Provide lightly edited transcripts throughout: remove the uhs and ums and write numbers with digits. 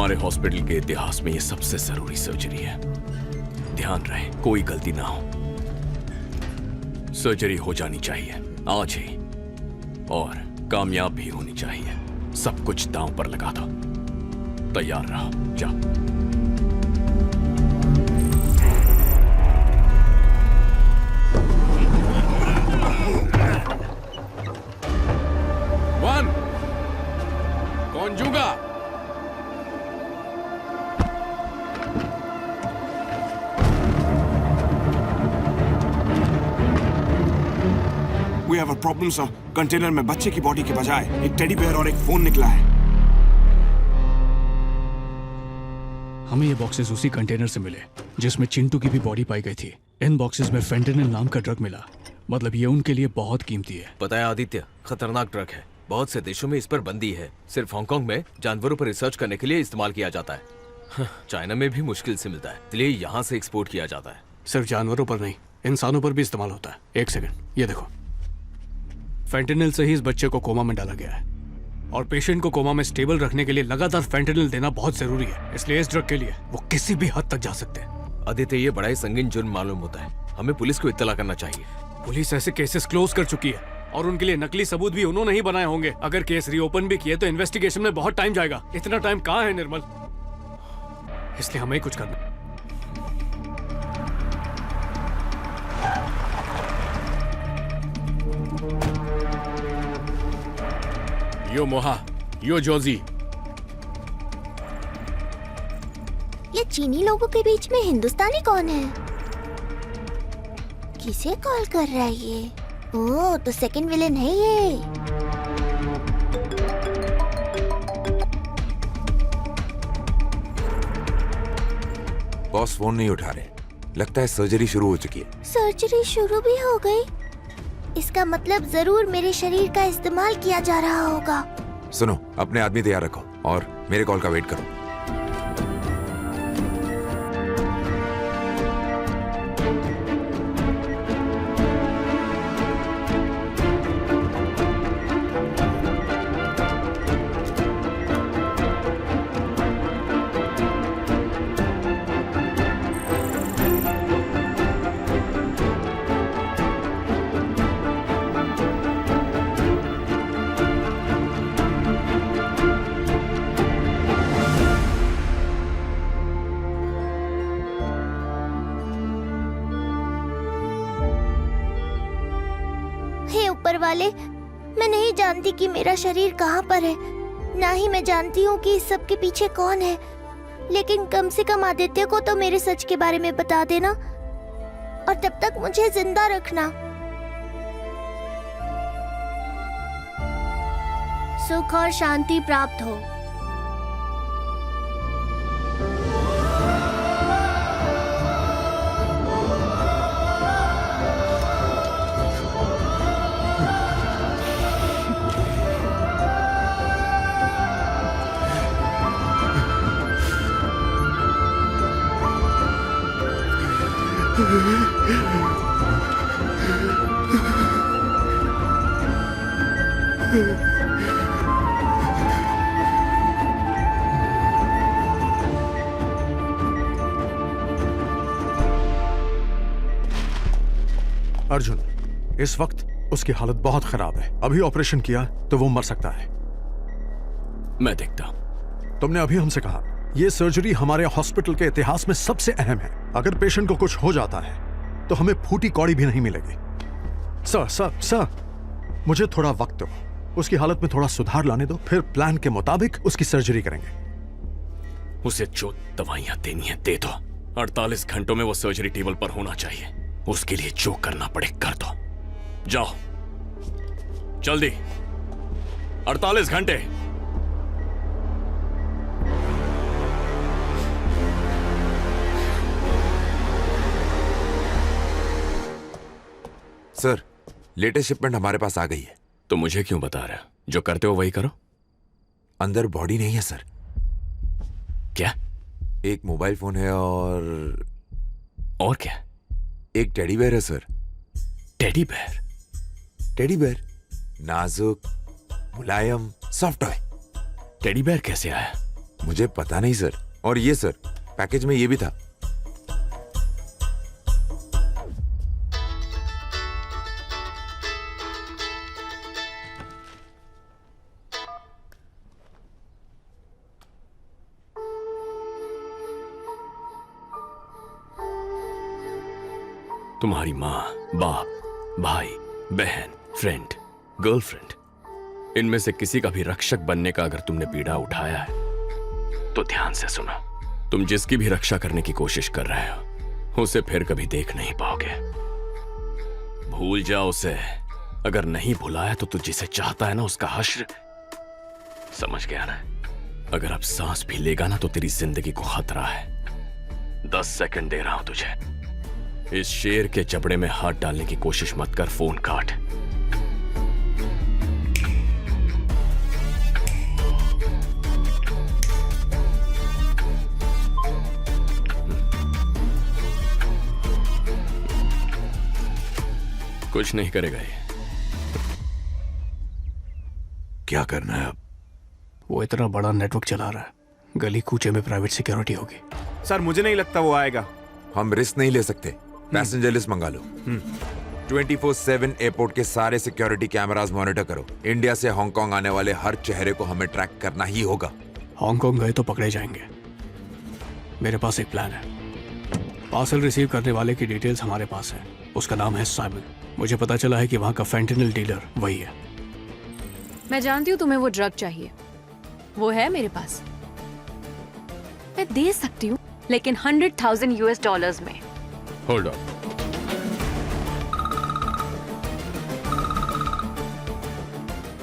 हमारे हॉस्पिटल के इतिहास में ये सबसे जरूरी सर्जरी है। ध्यान रहे कोई गलती ना हो। सर्जरी हो जानी चाहिए आज ही, और कामयाब भी होनी चाहिए। सब कुछ दांव पर लगा दो। तैयार रहो, जाओ। कौन जूगा? We have a problem, sir. Container में बच्चे की बॉडी के बजाय एक टेडी बेयर और एक फोन निकला है। हमें ये बॉक्सेस उसी कंटेनर से मिले जिसमें चिंटू की भी बॉडी पाई गई थी। इन बॉक्सेस में फेंटेनिल नाम का ड्रग मिला। मतलब ये उनके लिए बहुत कीमती है। पता है आदित्य, खतरनाक ड्रग है। बहुत से देशों में इस पर बंदी है। सिर्फ हांगकांग में जानवरों पर रिसर्च करने के लिए इस्तेमाल किया जाता है। चाइना में भी मुश्किल से मिलता है, इसलिए यहाँ से एक्सपोर्ट किया जाता है। सिर्फ जानवरों पर नहीं, इंसानों पर भी इस्तेमाल होता है। एक सेकंड, ये देखो। फेंटेनिल से ही इस बच्चे को कोमा में डाला गया है, और पेशेंट को कोमा में स्टेबल रखने के लिए लगातार फेंटेनिल देना बहुत जरूरी है। इसलिए इस ड्रग के लिए वो किसी भी हद तक जा सकते हैं। आदित्य, ये बड़ा ही संगीन जुर्म मालूम होता है। हमें पुलिस को इत्तला करना चाहिए। पुलिस ऐसे केसेस क्लोज कर चुकी है, और उनके लिए नकली सबूत भी उन्होंने ही बनाए होंगे। अगर केस रीओपन भी किए तो इन्वेस्टिगेशन में बहुत टाइम जाएगा। इतना टाइम कहाँ है निर्मल? इसलिए हमें कुछ करना। यो मोहा, यो जोजी। ये चीनी लोगों के बीच में हिंदुस्तानी कौन है? किसे कॉल कर रहा है ये? ओह, तो सेकंड विलेन है ये। बॉस फोन नहीं उठा रहे। लगता है सर्जरी शुरू हो चुकी है। सर्जरी शुरू भी हो गई? इसका मतलब जरूर मेरे शरीर का इस्तेमाल किया जा रहा होगा। सुनो, अपने आदमी तैयार रखो और मेरे कॉल का वेट करो। ऊपर वाले, मैं नहीं जानती कि मेरा शरीर कहाँ पर है, ना ही मैं जानती हूँ कि इस सब के पीछे कौन है। लेकिन कम से कम आदित्य को तो मेरे सच के बारे में बता देना, और तब तक मुझे जिंदा रखना। सुख और शांति प्राप्त हो। अर्जुन, इस वक्त उसकी हालत बहुत खराब है। अभी ऑपरेशन किया तो वो मर सकता है। मैं देखता हूं। तुमने अभी हमसे कहा यह सर्जरी हमारे हॉस्पिटल के इतिहास में सबसे अहम है। अगर पेशेंट को कुछ हो जाता है तो हमें फूटी कौड़ी भी नहीं मिलेगी। सर, मुझे थोड़ा वक्त दो। उसकी हालत में थोड़ा सुधार लाने दो, फिर प्लान के मुताबिक उसकी सर्जरी करेंगे। उसे जो दवाइयां देनी है दे दो। 48 घंटों में वो सर्जरी टेबल पर होना चाहिए। उसके लिए जो करना पड़े कर दो। जाओ जल्दी, 48 घंटे। सर, लेटेस्ट शिपमेंट हमारे पास आ गई है। तो मुझे क्यों बता रहे? जो करते हो वही करो। अंदर बॉडी नहीं है सर। क्या? एक मोबाइल फोन है और क्या? एक टेडी बेयर है sir. Teddy bear? Teddy bear नाजुक, मुलायम, सॉफ्ट टॉय। टेडी बेयर कैसे आया? मुझे पता नहीं सर। और ये सर, पैकेज में ये भी था। तुम्हारी माँ, बाप, भाई, बहन, फ्रेंड, गर्लफ्रेंड, इनमें से किसी का भी रक्षक बनने का अगर तुमने बीड़ा उठाया है तो ध्यान से सुनो। तुम जिसकी भी रक्षा करने की कोशिश कर रहे हो उसे फिर कभी देख नहीं पाओगे। भूल जाओ उसे। अगर नहीं भुलाया तो तू जिसे चाहता है ना उसका हश्र, समझ गया ना? अगर अब सांस भी लेगा ना तो तेरी जिंदगी को खतरा है। 10 सेकंड दे रहा हूं तुझे। इस शेर के जबड़े में हाथ डालने की कोशिश मत कर। फोन काट। कुछ नहीं करेगा ये। क्या करना है अब? वो इतना बड़ा नेटवर्क चला रहा है, गली कूचे में प्राइवेट सिक्योरिटी होगी। सर मुझे नहीं लगता वो आएगा। हम रिस्क नहीं ले सकते। पैसेंजर लिस्ट मंगा लो। 24/7 एयरपोर्ट के सारे सिक्योरिटी कैमरास मॉनिटर करो। इंडिया से हांगकांग आने वाले हर चेहरे को हमें ट्रैक करना ही होगा। हांगकांग गए तो पकड़े जाएंगे। मेरे पास एक प्लान है। पार्सल रिसीव करने वाले की डिटेल्स हमारे पास है। उसका नाम है साइमन। मुझे पता चला है कि वहां का फेंटेनिल डीलर वही है। मैं जानती हूँ तुम्हें वो ड्रग चाहिए, वो है मेरे पास। मैं दे सकती हूँ, लेकिन $100,000 में। Hold on.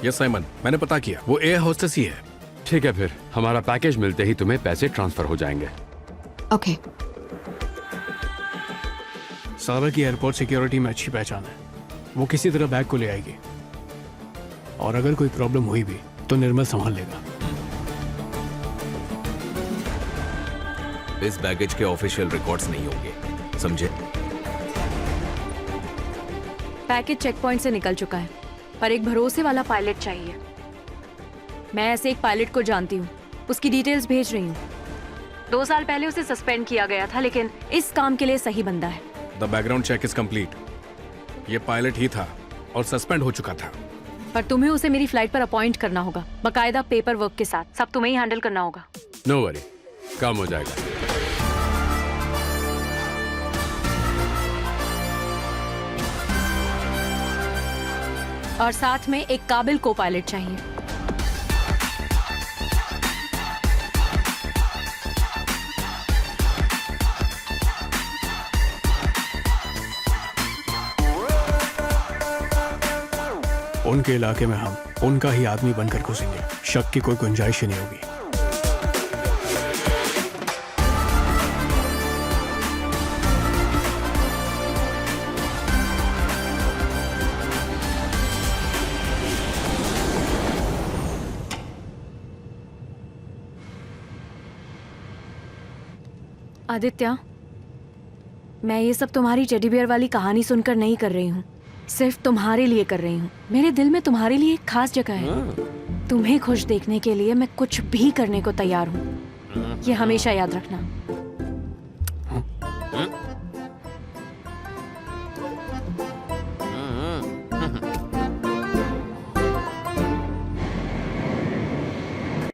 यस साइमन, मैंने पता किया, वो एयर होस्टेस ही है। ठीक है, फिर हमारा पैकेज मिलते ही तुम्हें पैसे ट्रांसफर हो जाएंगे। ओके। सारा की एयरपोर्ट सिक्योरिटी में अच्छी पहचान है। वो किसी तरह बैग को ले आएगी, और अगर कोई प्रॉब्लम हुई भी तो निर्मल संभाल लेगा। इस बैगेज के ऑफिशियल रिकॉर्ड्स नहीं होंगे, समझे? पैकेज चेक पॉइंट से निकल चुका है, पर एक भरोसे वाला पायलट चाहिए। मैं ऐसे एक पायलट को जानती हूँ, उसकी डिटेल्स भेज रही हूँ। 2 साल पहले उसे सस्पेंड किया गया था, लेकिन इस काम के लिए सही बंदा है। The background check is complete. ये पायलट ही था और सस्पेंड हो चुका था। पर तुम्हें उसे मेरी फ्लाइट पर अपॉइंट करना होगा, बकायदा पेपर वर्क के साथ। सब तुम्हें ही हैंडल करना होगा। नो वरी, काम हो जाएगा। और साथ में एक काबिल को पायलट चाहिए। उनके इलाके में हम उनका ही आदमी बनकर घुसेंगे। शक की कोई गुंजाइश ही नहीं होगी। आदित्य, मैं ये सब तुम्हारी टेडी बियर वाली कहानी सुनकर नहीं कर रही हूँ, सिर्फ तुम्हारे लिए कर रही हूँ। मेरे दिल में तुम्हारे लिए एक खास जगह है। तुम्हें खुश देखने के लिए मैं कुछ भी करने को तैयार हूँ। ये हमेशा याद रखना।